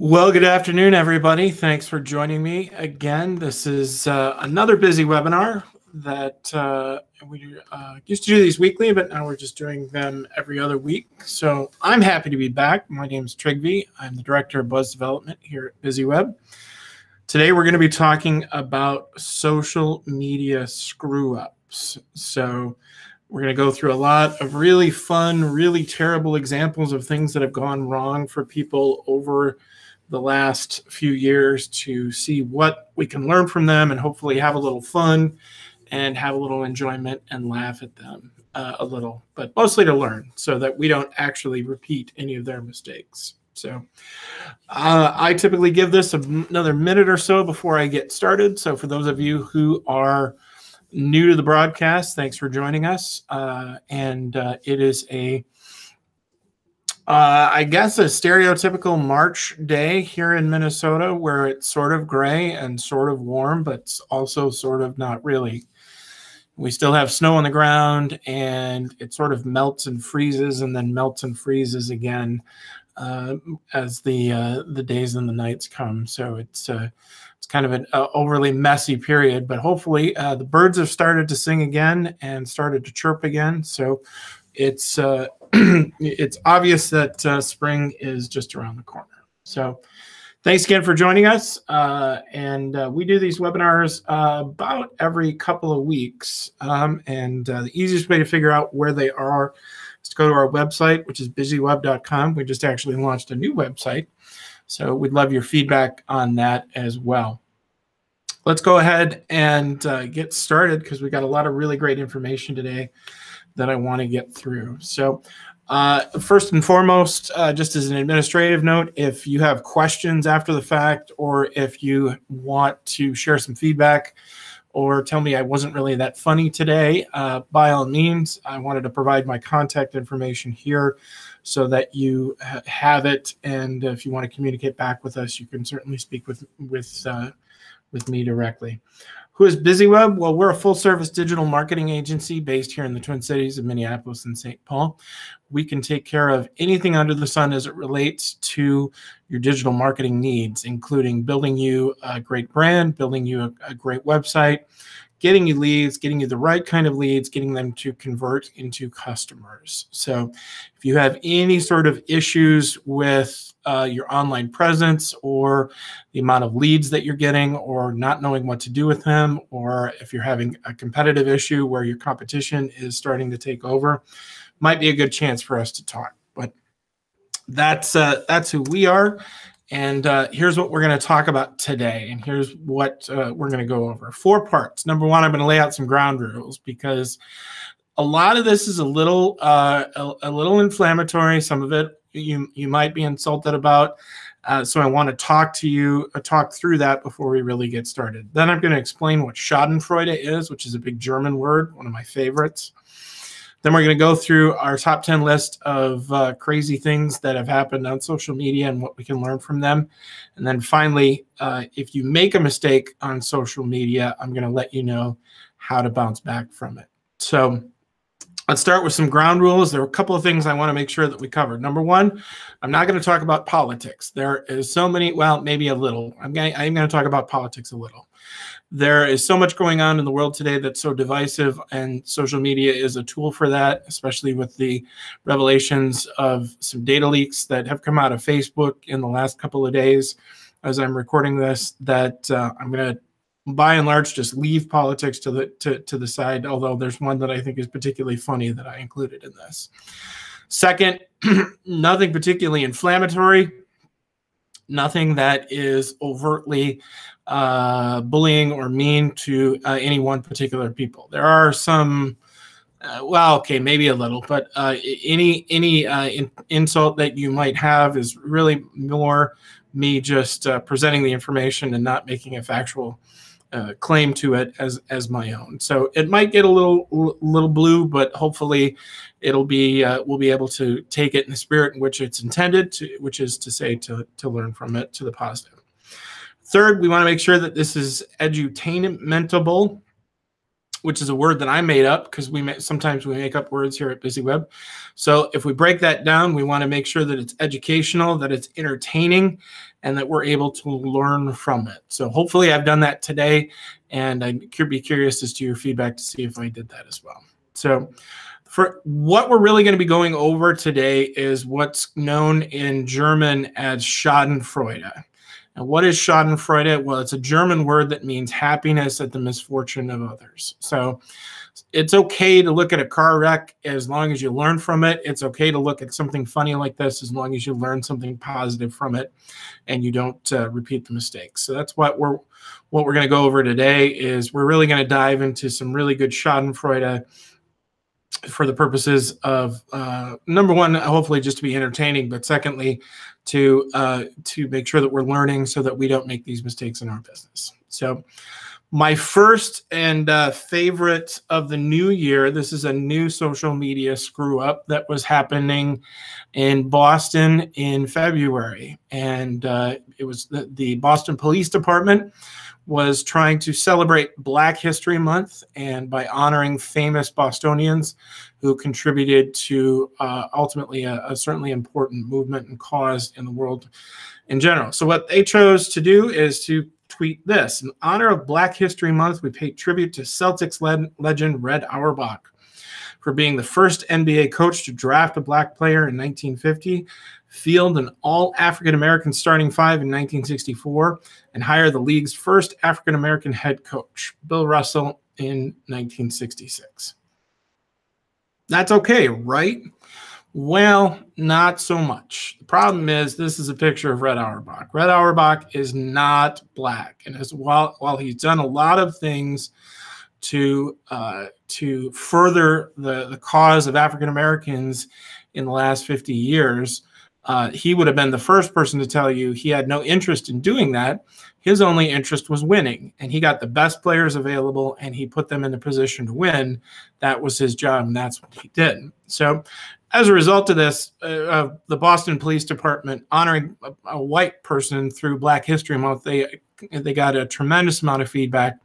Well, good afternoon, everybody. Thanks for joining me again. This is another busy webinar that we used to do these weekly, but now we're just doing them every other week. So I'm happy to be back. My name is Trygve. I'm the Director of Buzz Development here at BizzyWeb. Today, we're going to be talking about social media screw-ups. So we're going to go through a lot of really fun, really terrible examples of things that have gone wrong for people over the last few years to see what we can learn from them and hopefully have a little fun and have a little enjoyment and laugh at them a little, but mostly to learn so that we don't actually repeat any of their mistakes. So I typically give this another minute or so before I get started. So for those of you who are new to the broadcast, thanks for joining us. It is I guess a stereotypical March day here in Minnesota where it's sort of gray and sort of warm, but also sort of not really. We still have snow on the ground and it sort of melts and freezes and then melts and freezes again as the days and the nights come. So it's kind of an overly messy period, but hopefully the birds have started to sing again and started to chirp again. So it's it's obvious that spring is just around the corner. So thanks again for joining us. We do these webinars about every couple of weeks. The easiest way to figure out where they are is to go to our website, which is BizzyWeb.com. We just actually launched a new website. So we'd love your feedback on that as well. Let's go ahead and get started because we got a lot of really great information today that I want to get through. So first and foremost, just as an administrative note, if you have questions after the fact, or if you want to share some feedback or tell me I wasn't really that funny today, by all means, I wanted to provide my contact information here so that you have it. And if you want to communicate back with us, you can certainly speak with me directly. Who is BizzyWeb? Well, we're a full-service digital marketing agency based here in the Twin Cities of Minneapolis and St. Paul. We can take care of anything under the sun as it relates to your digital marketing needs, including building you a great brand, building you a great website, getting you leads, getting you the right kind of leads, getting them to convert into customers. So if you have any sort of issues with your online presence or the amount of leads that you're getting or not knowing what to do with them, or if you're having a competitive issue where your competition is starting to take over, might be a good chance for us to talk. But that's who we are. And here's what we're going to talk about today. And here's what we're going to go over. 4 parts. Number 1, I'm going to lay out some ground rules because a lot of this is a little inflammatory. Some of it you might be insulted about. So I want to talk through that before we really get started. Then I'm going to explain what Schadenfreude is, which is a big German word, one of my favorites. Then we're going to go through our top 10 list of crazy things that have happened on social media and what we can learn from them. And then finally, if you make a mistake on social media, I'm going to let you know how to bounce back from it. So let's start with some ground rules. There are a couple of things I want to make sure that we cover. Number 1, I'm not going to talk about politics. There is so many, well, maybe a little. I'm going to talk about politics a little. There is so much going on in the world today that's so divisive, and social media is a tool for that, especially with the revelations of some data leaks that have come out of Facebook in the last couple of days as I'm recording this, that I'm going to, by and large, just leave politics to the side, although there's one that I think is particularly funny that I included in this. Second, nothing particularly inflammatory, nothing that is overtly bullying or mean to any one particular people. There are some, well, okay, maybe a little, but any insult that you might have is really more me just presenting the information and not making a factual claim to it as my own. So it might get a little blue, but hopefully it'll be we'll be able to take it in the spirit in which it's intended to, which is to say to learn from it to the positive. Third, we want to make sure that this is edutainmentable. which is a word that I made up because sometimes we make up words here at BizzyWeb. So if we break that down, we want to make sure that it's educational, that it's entertaining, and that we're able to learn from it. So hopefully I've done that today, and I'd be curious as to your feedback to see if I did that as well. So for what we're really going to be going over today is what's known in German as Schadenfreude. And what is Schadenfreude? Well, it's a German word that means happiness at the misfortune of others. So it's okay to look at a car wreck as long as you learn from it. It's okay to look at something funny like this as long as you learn something positive from it and you don't repeat the mistakes. So that's what we're going to go over today. Is we're really going to dive into some really good Schadenfreude for the purposes of number one, hopefully just to be entertaining, but secondly, to make sure that we're learning so that we don't make these mistakes in our business. So my first and favorite of the new year, this is a new social media screw up that was happening in Boston in February. And it was the Boston Police Department was trying to celebrate Black History Month, and by honoring famous Bostonians who contributed to ultimately a certainly important movement and cause in the world in general. So what they chose to do is to tweet this: in honor of Black History Month, we pay tribute to Celtics legend Red Auerbach for being the first NBA coach to draft a Black player in 1950, field an all-African-American starting five in 1964, and hire the league's first African-American head coach, Bill Russell, in 1966. That's okay, right? Well, not so much. The problem is this is a picture of Red Auerbach. Red Auerbach is not Black, and while he's done a lot of things to further the cause of African Americans in the last 50 years, he would have been the first person to tell you he had no interest in doing that. His only interest was winning, and he got the best players available, and he put them in the position to win. That was his job, and that's what he did. So as a result of this, the Boston Police Department honoring a white person through Black History Month, they got a tremendous amount of feedback.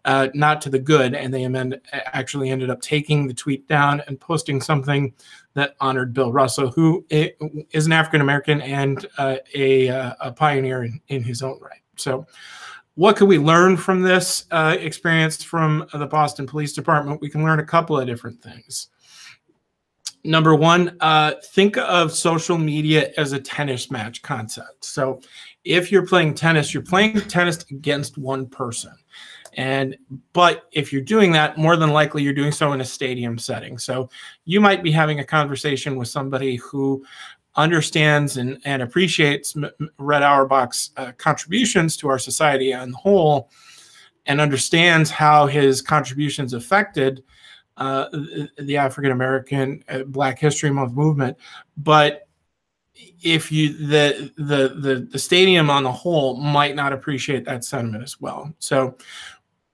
Not to the good, and they actually ended up taking the tweet down and posting something that honored Bill Russell, who is an African-American and a pioneer in his own right. So what can we learn from this experience from the Boston Police Department? We can learn a couple of different things. Number one, think of social media as a tennis match concept. So if you're playing tennis against one person. But if you're doing that, more than likely you're doing so in a stadium setting. So you might be having a conversation with somebody who understands and appreciates Red Auerbach's contributions to our society on the whole, and understands how his contributions affected the African-American Black History Month movement. But if the stadium on the whole might not appreciate that sentiment as well. So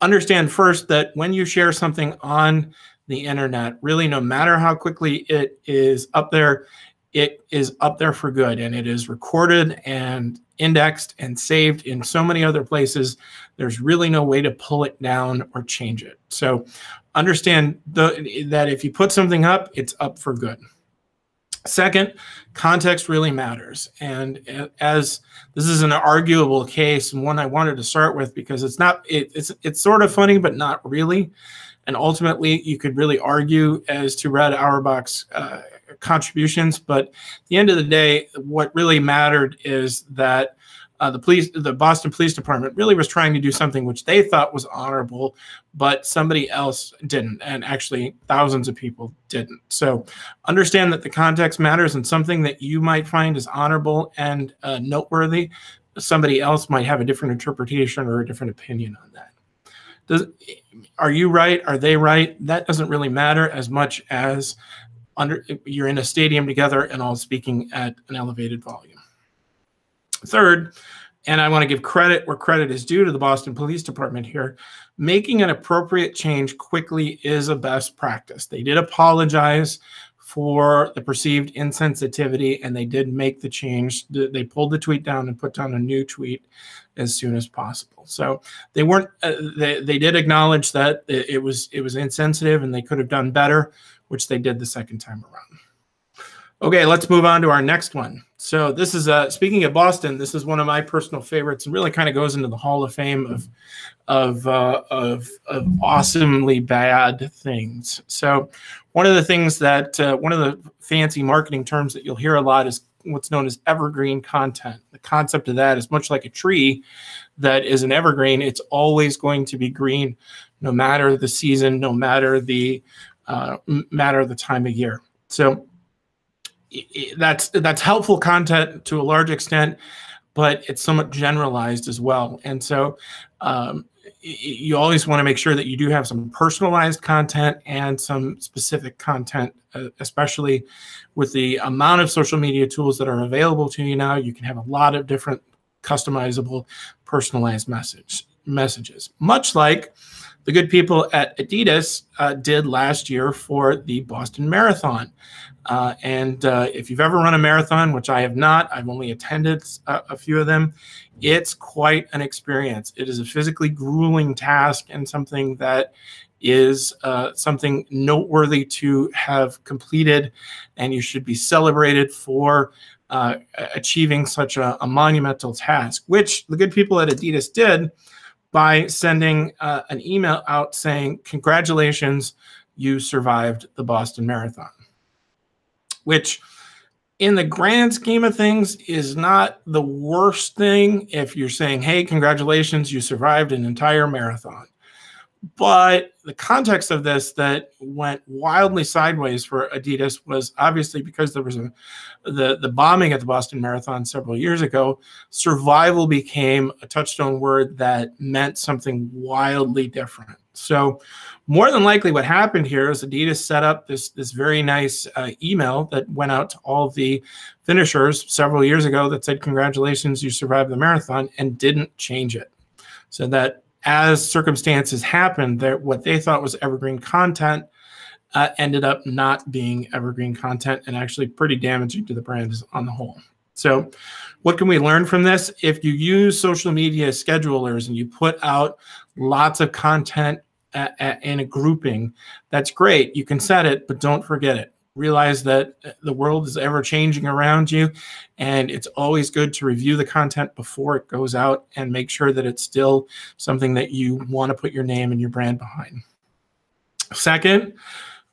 understand first that when you share something on the internet, really no matter how quickly it is up there, it is up there for good, and it is recorded and indexed and saved in so many other places. There's really no way to pull it down or change it. So understand that if you put something up, it's up for good. Second, context really matters. And as this is an arguable case, and one I wanted to start with because it's sort of funny, but not really. And ultimately, you could really argue as to Red Auerbach's contributions. But at the end of the day, what really mattered is that the Boston Police Department really was trying to do something which they thought was honorable, but somebody else didn't, and actually thousands of people didn't. So understand that the context matters, and something that you might find is honorable and noteworthy, somebody else might have a different interpretation or a different opinion on that. Are you right? Are they right? That doesn't really matter as much as you're in a stadium together and all speaking at an elevated volume. Third, and I want to give credit where credit is due to the Boston Police Department here, making an appropriate change quickly is a best practice. They did apologize for the perceived insensitivity, and they did make the change. They pulled the tweet down and put down a new tweet as soon as possible. So they weren't. They did acknowledge that it was insensitive and they could have done better, which they did the second time around. Okay, let's move on to our next one. So this is speaking of Boston. This is one of my personal favorites, and really kind of goes into the Hall of Fame of awesomely bad things. So one of the things that one of the fancy marketing terms that you'll hear a lot is what's known as evergreen content. The concept of that is much like a tree that is an evergreen. It's always going to be green, no matter the season, no matter the time of year. So that's helpful content to a large extent, but it's somewhat generalized as well. And so you always want to make sure that you do have some personalized content and some specific content, especially with the amount of social media tools that are available to you now. You can have a lot of different customizable, personalized messages, much like the good people at Adidas did last year for the Boston Marathon. And if you've ever run a marathon, which I have not, I've only attended a few of them, it's quite an experience. It is a physically grueling task and something that is something noteworthy to have completed, and you should be celebrated for achieving such a monumental task, which the good people at Adidas did by sending an email out saying, "Congratulations, you survived the Boston Marathon," which in the grand scheme of things is not the worst thing if you're saying, "Hey, congratulations, you survived an entire marathon." But the context of this that went wildly sideways for Adidas was obviously because there was the bombing at the Boston Marathon several years ago. Survival became a touchstone word that meant something wildly different. So more than likely what happened here is Adidas set up this very nice email that went out to all the finishers several years ago that said, "Congratulations, you survived the marathon," and didn't change it. So that as circumstances happened, that what they thought was evergreen content ended up not being evergreen content and actually pretty damaging to the brand on the whole. So what can we learn from this? If you use social media schedulers and you put out lots of content in a grouping, that's great. You can set it, but don't forget it. Realize that the world is ever changing around you, and it's always good to review the content before it goes out and make sure that it's still something that you want to put your name and your brand behind. Second,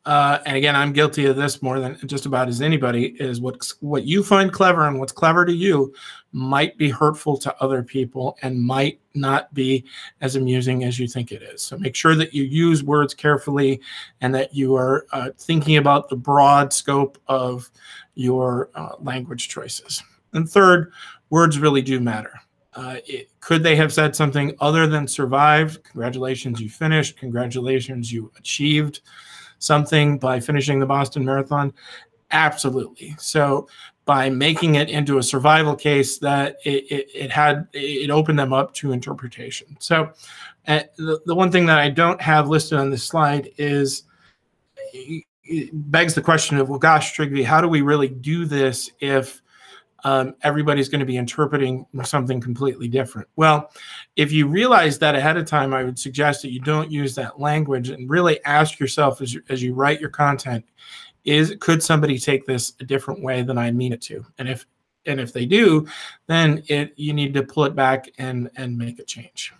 and again, I'm guilty of this more than just about as anybody, is what you find clever and what's clever to you might be hurtful to other people and might not be as amusing as you think it is. So make sure that you use words carefully and that you are thinking about the broad scope of your language choices. And third, words really do matter. Could they have said something other than survived? Congratulations, you finished. Congratulations, you achieved something by finishing the Boston Marathon? Absolutely. So by making it into a survival case, that it opened them up to interpretation. So the one thing that I don't have listed on this slide is, it begs the question of, well, gosh, Trygve, how do we really do this if everybody's going to be interpreting something completely different? Well, if you realize that ahead of time, I would suggest that you don't use that language and really ask yourself as you write your content, could somebody take this a different way than I mean it to? And if they do, then you need to pull it back and make a change.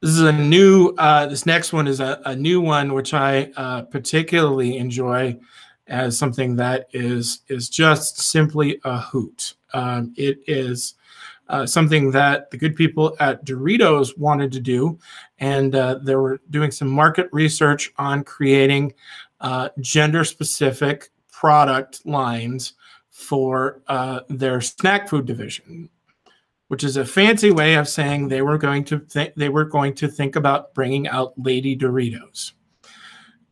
This is a new, this next one is a new one, which I particularly enjoy as something that is just simply a hoot. It is something that the good people at Doritos wanted to do, and they were doing some market research on creating gender-specific product lines for their snack food division, which is a fancy way of saying they were going to think about bringing out Lady Doritos.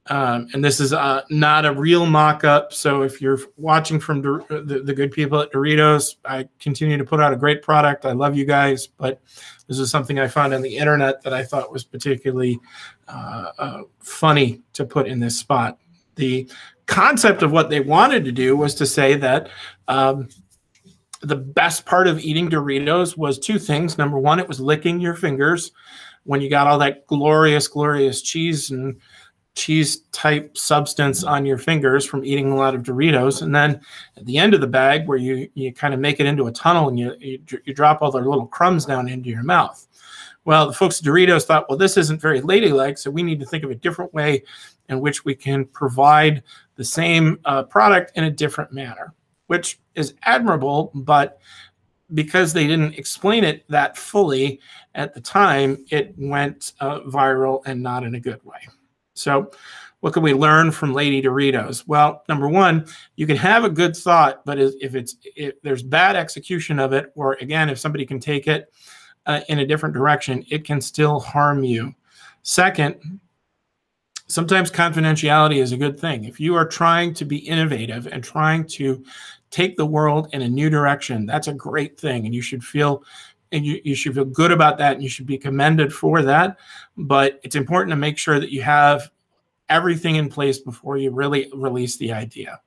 And this is not a real mock-up. So if you're watching from the good people at Doritos, I continue to put out a great product. I love you guys, but this is something I found on the internet that I thought was particularly funny to put in this spot. The concept of what they wanted to do was to say that the best part of eating Doritos was two things. Number one, it was licking your fingers when you got all that glorious, glorious cheese and cheese type substance on your fingers from eating a lot of Doritos. And then at the end of the bag where you kind of make it into a tunnel and you drop all the little crumbs down into your mouth. Well, the folks at Doritos thought, well, this isn't very ladylike, so we need to think of a different way in which we can provide the same product in a different manner, which is admirable, but because they didn't explain it that fully at the time, it went viral and not in a good way. So what can we learn from Lady Doritos? Well, number one, you can have a good thought, but if there's bad execution of it, or again, if somebody can take it in a different direction, it can still harm you. Second, sometimes confidentiality is a good thing. If you are trying to be innovative and trying to take the world in a new direction, that's a great thing, and you should feel you should feel good about that, and you should be commended for that. But it's important to make sure that you have everything in place before you really release the idea,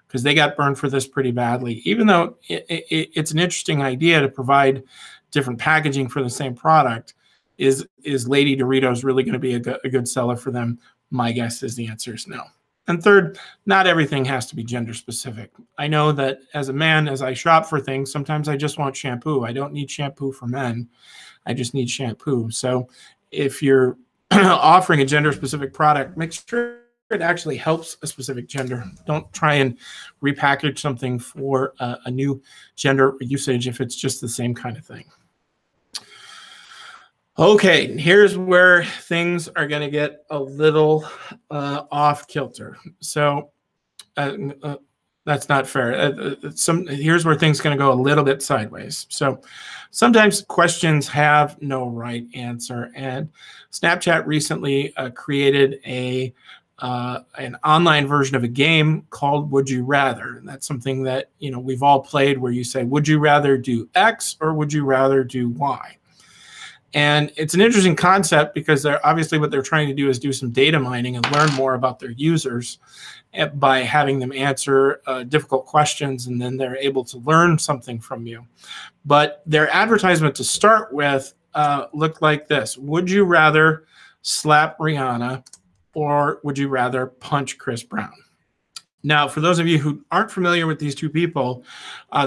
because they got burned for this pretty badly. Even though it's an interesting idea to provide different packaging for the same product, is Lady Doritos really going to be a good seller for them? My guess is the answer is no. And third, not everything has to be gender specific. I know that as a man, as I shop for things, sometimes I just want shampoo. I don't need shampoo for men. I just need shampoo. So if you're offering a gender specific product, make sure it actually helps a specific gender. Don't try and repackage something for a new gender usage if it's just the same kind of thing. Okay, here's where things are going to get a little off kilter. So that's not fair. Here's where things are going to go a little bit sideways. So sometimes questions have no right answer. And Snapchat recently created an online version of a game called Would You Rather. And that's something that we've all played, where you say, would you rather do X or would you rather do Y? And it's an interesting concept because obviously what they're trying to do is do some data mining and learn more about their users by having them answer difficult questions, and then they're able to learn something from you. But their advertisement to start with looked like this: would you rather slap Rihanna or would you rather punch Chris Brown? Now, for those of you who aren't familiar with these two people,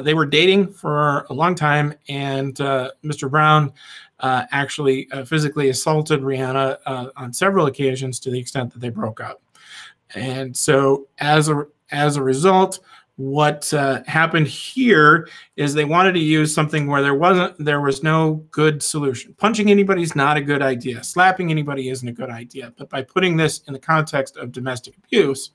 they were dating for a long time, and Mr. Brown actually physically assaulted Rihanna on several occasions, to the extent that they broke up. And so as a result, what happened here is they wanted to use something where there was no good solution. Punching anybody is not a good idea. Slapping anybody isn't a good idea. But by putting this in the context of domestic abuse,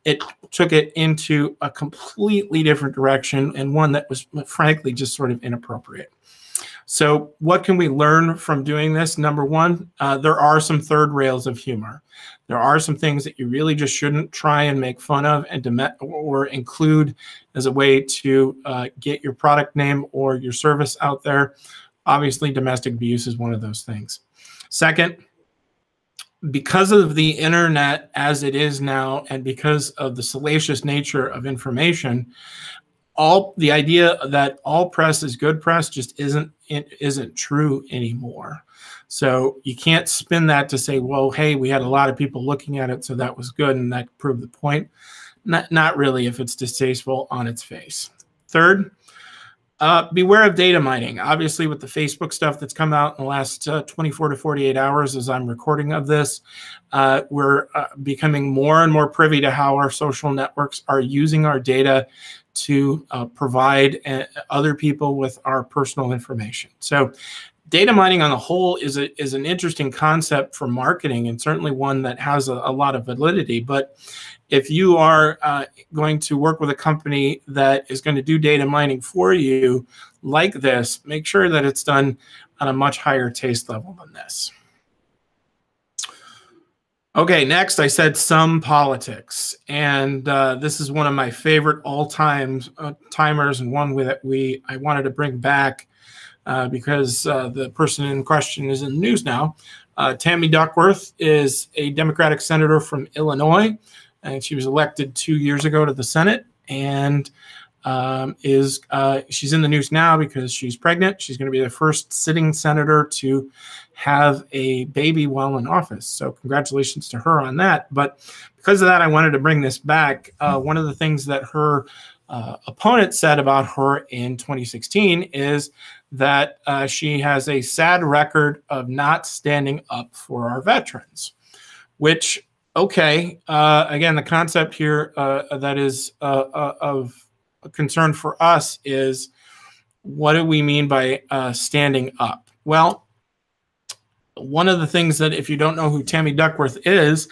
it took it into a completely different direction, and one that was frankly just sort of inappropriate. So what can we learn from doing this? Number one, there are some third rails of humor. There are some things that you really just shouldn't try and make fun of or include as a way to get your product name or your service out there. Obviously, domestic abuse is one of those things. Second, because of the internet as it is now, and because of the salacious nature of information, the idea that all press is good press just isn't true anymore. So you can't spin that to say, well, hey, we had a lot of people looking at it, so that was good, and that proved the point. Not really, if it's distasteful on its face. Third, beware of data mining. Obviously, with the Facebook stuff that's come out in the last 24 to 48 hours as I'm recording of this, we're becoming more and more privy to how our social networks are using our data to provide other people with our personal information. So data mining on the whole is an interesting concept for marketing, and certainly one that has a lot of validity. But if you are going to work with a company that is going to do data mining for you like this, make sure that it's done on a much higher taste level than this. Okay, next I said some politics, and this is one of my favorite all-time timers, and one that I wanted to bring back because the person in question is in the news now. Tammy Duckworth is a Democratic senator from Illinois, and she was elected 2 years ago to the Senate, and she's in the news now because she's pregnant. She's going to be the first sitting senator to have a baby while in office. So congratulations to her on that. But because of that, I wanted to bring this back. One of the things that her opponent said about her in 2016 is that she has a sad record of not standing up for our veterans, which, okay, again, the concept here that is of concern for us is, what do we mean by standing up? Well, one of the things that, if you don't know who Tammy Duckworth is,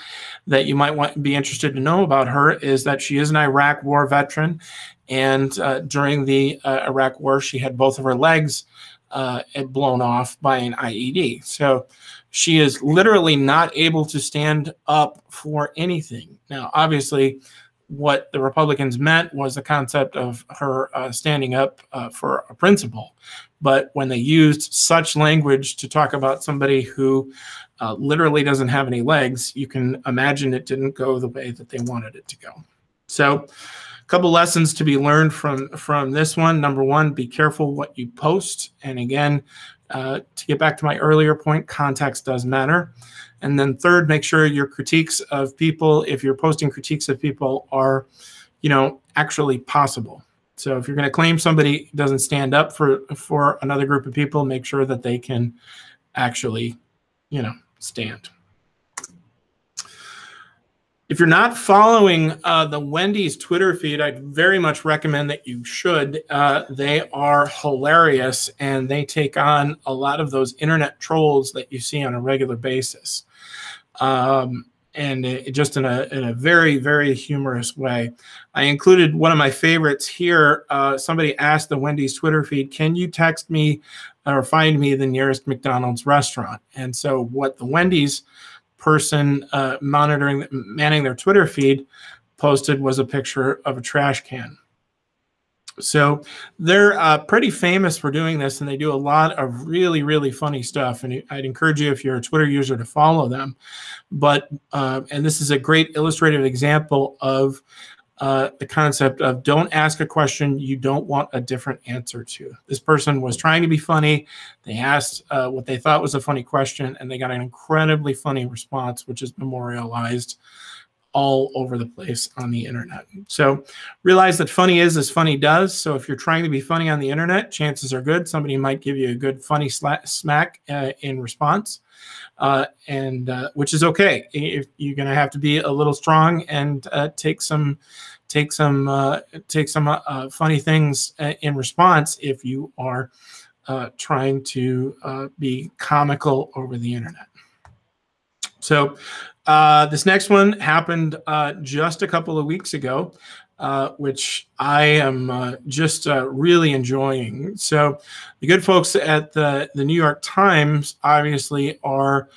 that you might be interested to know about her is that she is an Iraq War veteran. And during the Iraq War, she had both of her legs blown off by an IED. So she is literally not able to stand up for anything. Now, obviously, what the Republicans meant was the concept of her standing up for a principle. But when they used such language to talk about somebody who literally doesn't have any legs, you can imagine it didn't go the way that they wanted it to go. So a couple lessons to be learned from this one. Number one, be careful what you post. And again, to get back to my earlier point, context does matter. And then third, make sure your critiques of people, if you're posting critiques of people, are, actually possible. So if you're going to claim somebody doesn't stand up for another group of people, make sure that they can actually, stand. If you're not following the Wendy's Twitter feed, I'd very much recommend that you should. They are hilarious, and they take on a lot of those internet trolls that you see on a regular basis. And just in a very, very humorous way. I included one of my favorites here. Somebody asked the Wendy's Twitter feed, can you text me or find me the nearest McDonald's restaurant? And so what the Wendy's person manning their Twitter feed posted was a picture of a trash can. So they're pretty famous for doing this, and they do a lot of really, really funny stuff. And I'd encourage you, if you're a Twitter user, to follow them. But and this is a great illustrative example of the concept of don't ask a question you don't want a different answer to. This person was trying to be funny. They asked what they thought was a funny question, and they got an incredibly funny response, which is memorialized all over the place on the internet. So realize that funny is as funny does. So if you're trying to be funny on the internet, chances are good somebody might give you a good funny smack in response, which is okay. You're going to have to be a little strong and take some funny things in response if you are trying to be comical over the internet. So this next one happened just a couple of weeks ago, which I am just really enjoying. So the good folks at the New York Times obviously are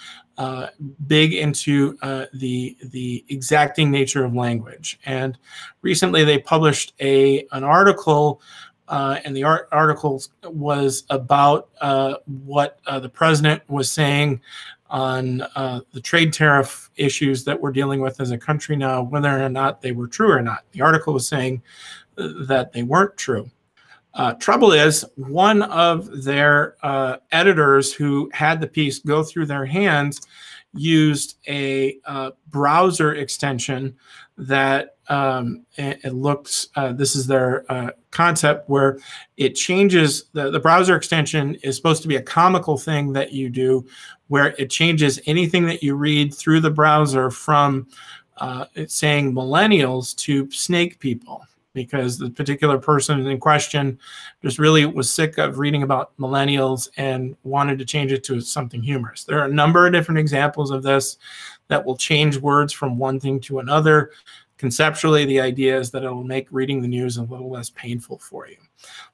big into the exacting nature of language. And recently they published an article, and the article was about what the president was saying on the trade tariff issues that we're dealing with as a country now, whether or not they were true or not. The article was saying that they weren't true. Trouble is, one of their editors who had the piece go through their hands used a browser extension that it looks, this is their concept, where it changes, the browser extension is supposed to be a comical thing that you do, where it changes anything that you read through the browser from it's saying millennials to snake people, because the particular person in question just really was sick of reading about millennials and wanted to change it to something humorous. There are a number of different examples of this that will change words from one thing to another. Conceptually, the idea is that it'll make reading the news a little less painful for you.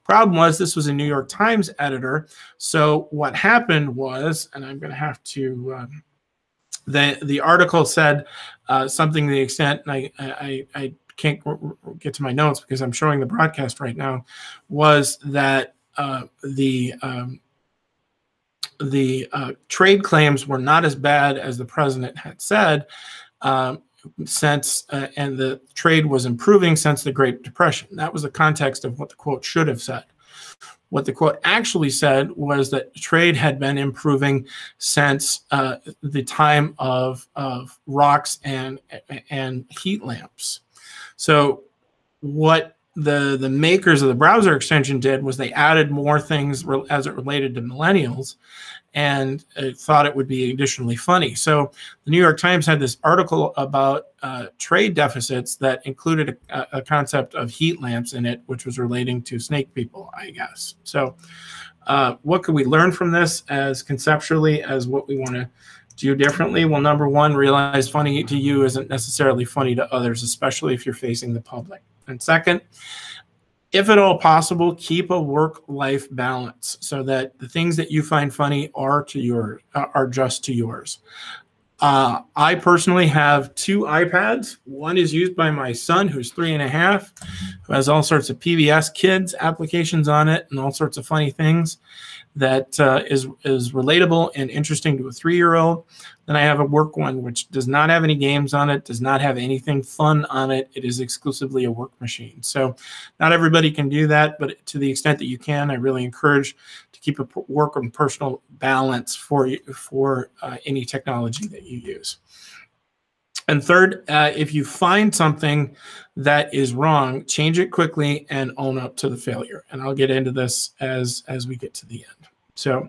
Problem was, this was a New York Times editor. So what happened was, and I'm going to have to, the article said something to the extent, and I can't get to my notes because I'm showing the broadcast right now, was that the trade claims were not as bad as the president had said. since and the trade was improving since the Great Depression. That was the context of what the quote should have said. What the quote actually said was that trade had been improving since the time of rocks and heat lamps. So what the makers of the browser extension did was they added more things as it related to millennials, and thought it would be additionally funny. So the New York Times had this article about trade deficits that included a concept of heat lamps in it, which was relating to snake people, I guess. So what could we learn from this as conceptually as what we want to do differently? Well, number one, realize funny to you isn't necessarily funny to others, especially if you're facing the public. And second, if at all possible, keep a work-life balance so that the things that you find funny are just to yours. I personally have 2 iPads. One is used by my son, who's 3.5, who has all sorts of PBS Kids applications on it and all sorts of funny things that is relatable and interesting to a 3-year-old. Then I have a work one, which does not have any games on it, does not have anything fun on it. It is exclusively a work machine. So not everybody can do that, but to the extent that you can, I really encourage to keep a work and personal balance for any technology that you use. And third, if you find something that is wrong, change it quickly and own up to the failure. And I'll get into this as we get to the end. So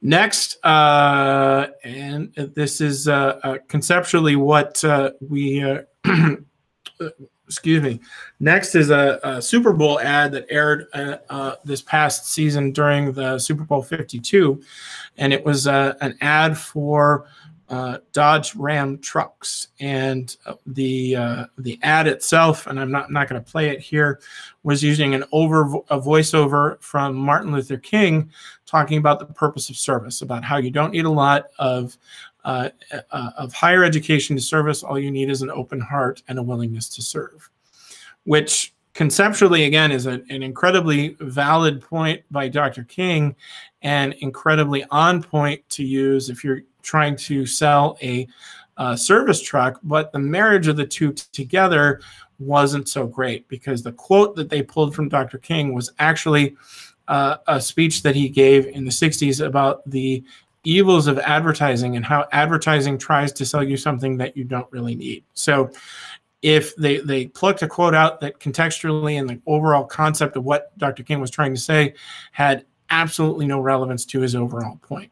next, and this is conceptually what excuse me. Next is a Super Bowl ad that aired this past season during the Super Bowl 52. And it was an ad for Dodge Ram trucks, and the ad itself, and I'm not going to play it here, was using a voiceover from Martin Luther King, talking about the purpose of service, about how you don't need a lot of higher education to service. All you need is an open heart and a willingness to serve, which conceptually, again, is an incredibly valid point by Dr. King, and incredibly on point to use if you're trying to sell a service truck. But the marriage of the two together wasn't so great, because the quote that they pulled from Dr. King was actually a speech that he gave in the 60s about the evils of advertising and how advertising tries to sell you something that you don't really need. So if they plucked a quote out that contextually and the overall concept of what Dr. King was trying to say had absolutely no relevance to his overall point.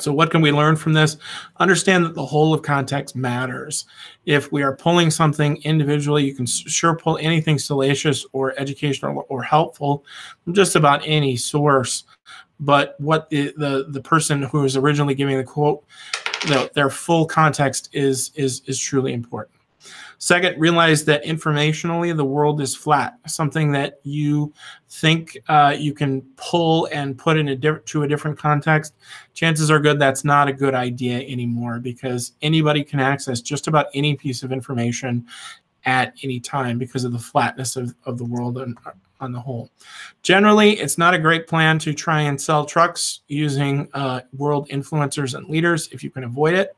So what can we learn from this? Understand that the whole of context matters. If we are pulling something individually, you can sure pull anything salacious or educational or helpful from just about any source. But what the person who is originally giving the quote, their full context is truly important. Second, realize that informationally the world is flat. Something that you think you can pull and put in to a different context, chances are good that's not a good idea anymore, because anybody can access just about any piece of information at any time because of the flatness of the world on the whole. Generally, it's not a great plan to try and sell trucks using world influencers and leaders if you can avoid it.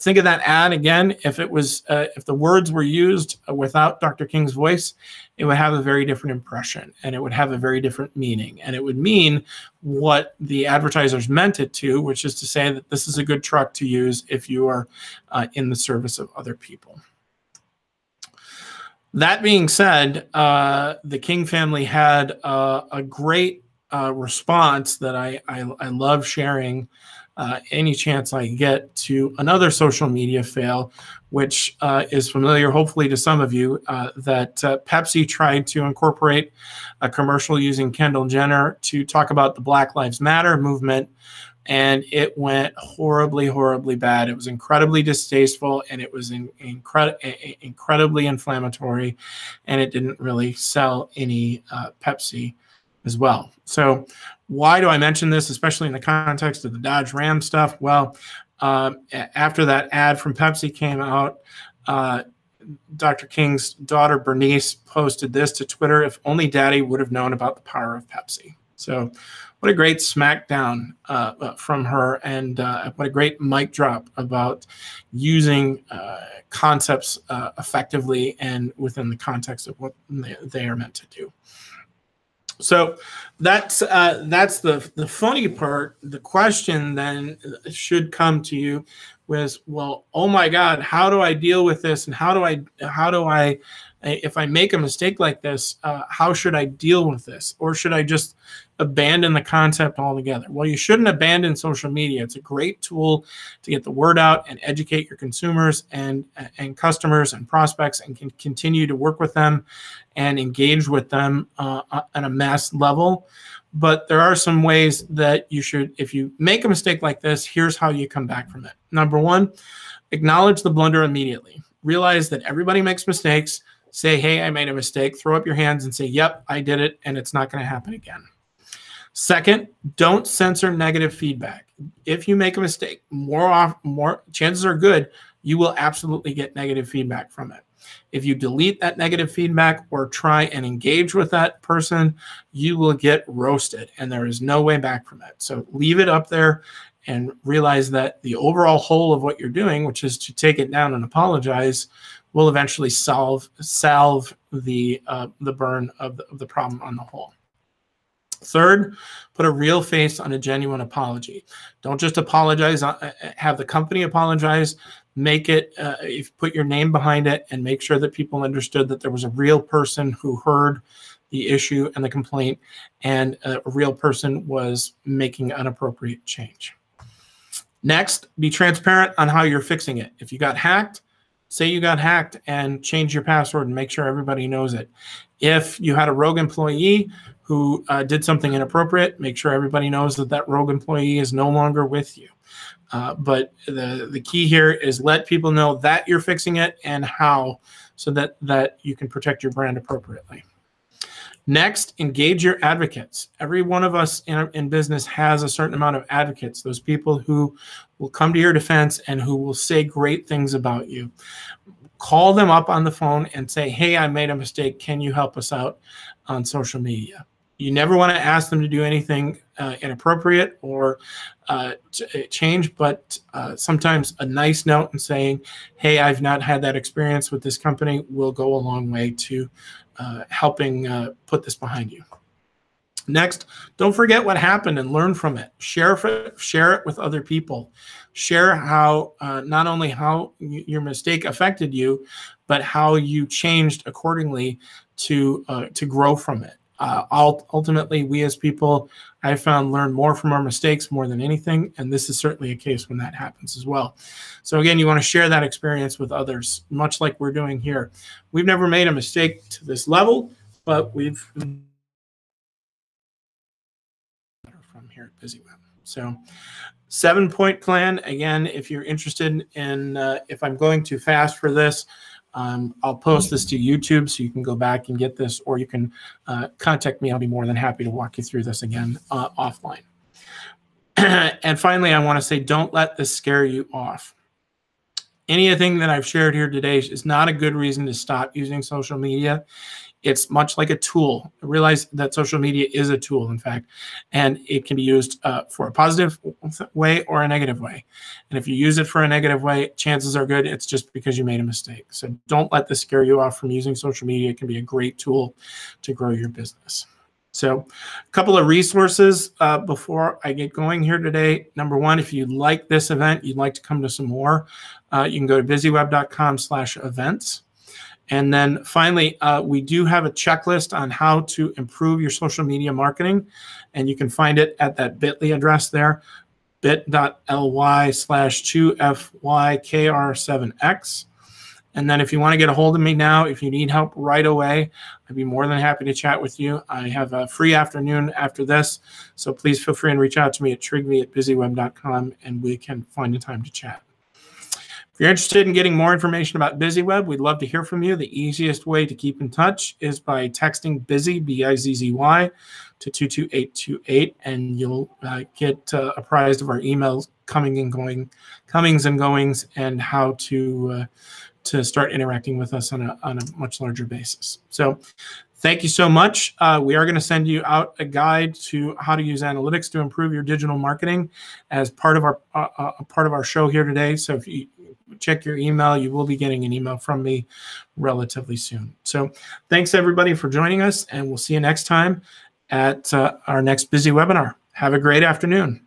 Think of that ad again. If it was, if the words were used without Dr. King's voice, it would have a very different impression, and it would have a very different meaning, and it would mean what the advertisers meant it to, which is to say that this is a good truck to use if you are in the service of other people. That being said, the King family had a great response that I love sharing any chance I get to another social media fail, which is familiar hopefully to some of you, that Pepsi tried to incorporate a commercial using Kendall Jenner to talk about the Black Lives Matter movement, and it went horribly, horribly bad. It was incredibly distasteful, and it was incredibly inflammatory, and it didn't really sell any Pepsi as well. So why do I mention this, especially in the context of the Dodge Ram stuff? Well, after that ad from Pepsi came out, Dr. King's daughter, Bernice, posted this to Twitter: "If only Daddy would have known about the power of Pepsi." So what a great smackdown from her, and what a great mic drop about using concepts effectively and within the context of what they are meant to do. So that's the funny part. The question then should come to you was, well, oh my God, how do I deal with this? And how do I, if I make a mistake like this, how should I deal with this? Or should I just abandon the concept altogether? Well, you shouldn't abandon social media. It's a great tool to get the word out and educate your consumers and customers and prospects, and can continue to work with them and engage with them on a mass level. But there are some ways that you should, if you make a mistake like this, here's how you come back from it. Number one, acknowledge the blunder immediately. Realize that everybody makes mistakes. Say, hey, I made a mistake. Throw up your hands and say, yep, I did it, and it's not going to happen again. Second, don't censor negative feedback. If you make a mistake, more chances are good you will absolutely get negative feedback from it. If you delete that negative feedback or try and engage with that person, you will get roasted, and there is no way back from it. So leave it up there and realize that the overall whole of what you're doing, which is to take it down and apologize, will eventually salve the burn of the problem on the whole. Third, put a real face on a genuine apology. Don't just apologize, have the company apologize. Make it, put your name behind it, and make sure that people understood that there was a real person who heard the issue and the complaint, and a real person was making an appropriate change. Next, be transparent on how you're fixing it. If you got hacked, say you got hacked and change your password and make sure everybody knows it. If you had a rogue employee who did something inappropriate, make sure everybody knows that that rogue employee is no longer with you. But the key here is let people know that you're fixing it and how, so that you can protect your brand appropriately. Next, engage your advocates. Every one of us in business has a certain amount of advocates, those people who will come to your defense and who will say great things about you. Call them up on the phone and say, hey, I made a mistake. Can you help us out on social media? You never want to ask them to do anything inappropriate or change, but sometimes a nice note and saying, hey, I've not had that experience with this company will go a long way to helping put this behind you. Next, don't forget what happened and learn from it. Share it with other people. Share how not only how your mistake affected you, but how you changed accordingly to grow from it. Ultimately, we as people, I found, learn more from our mistakes more than anything, and this is certainly a case when that happens as well. So again, you want to share that experience with others, much like we're doing here. We've never made a mistake to this level, but we've from here at BizzyWeb. So 7-point plan. Again, if you're interested in, if I'm going too fast for this, I'll post this to YouTube so you can go back and get this, or you can contact me. I'll be more than happy to walk you through this again offline. And finally, I want to say, don't let this scare you off. Anything that I've shared here today is not a good reason to stop using social media. It's much like a tool. Realize that social media is a tool, in fact, and it can be used for a positive way or a negative way. And if you use it for a negative way, chances are good it's just because you made a mistake. So don't let this scare you off from using social media. It can be a great tool to grow your business. So a couple of resources before I get going here today. Number one, if you like this event, you'd like to come to some more, you can go to BizzyWeb.com/events. And then finally, we do have a checklist on how to improve your social media marketing. And you can find it at that bit.ly address there, bit.ly/2FYKR7X. And then if you want to get a hold of me now, if you need help right away, I'd be more than happy to chat with you. I have a free afternoon after this, so please feel free and reach out to me at trigby@BizzyWeb.com, and we can find a time to chat. If you're interested in getting more information about BizzyWeb, we'd love to hear from you. The easiest way to keep in touch is by texting BIZZY, B-I-Z-Z-Y, to 22828, and you'll get apprised of our emails comings and goings, and how to to start interacting with us on a much larger basis. So thank you so much. We are going to send you out a guide to how to use analytics to improve your digital marketing as part of our show here today. So if you check your email, you will be getting an email from me relatively soon. So thanks everybody for joining us, and we'll see you next time at our next Bizzy webinar. Have a great afternoon.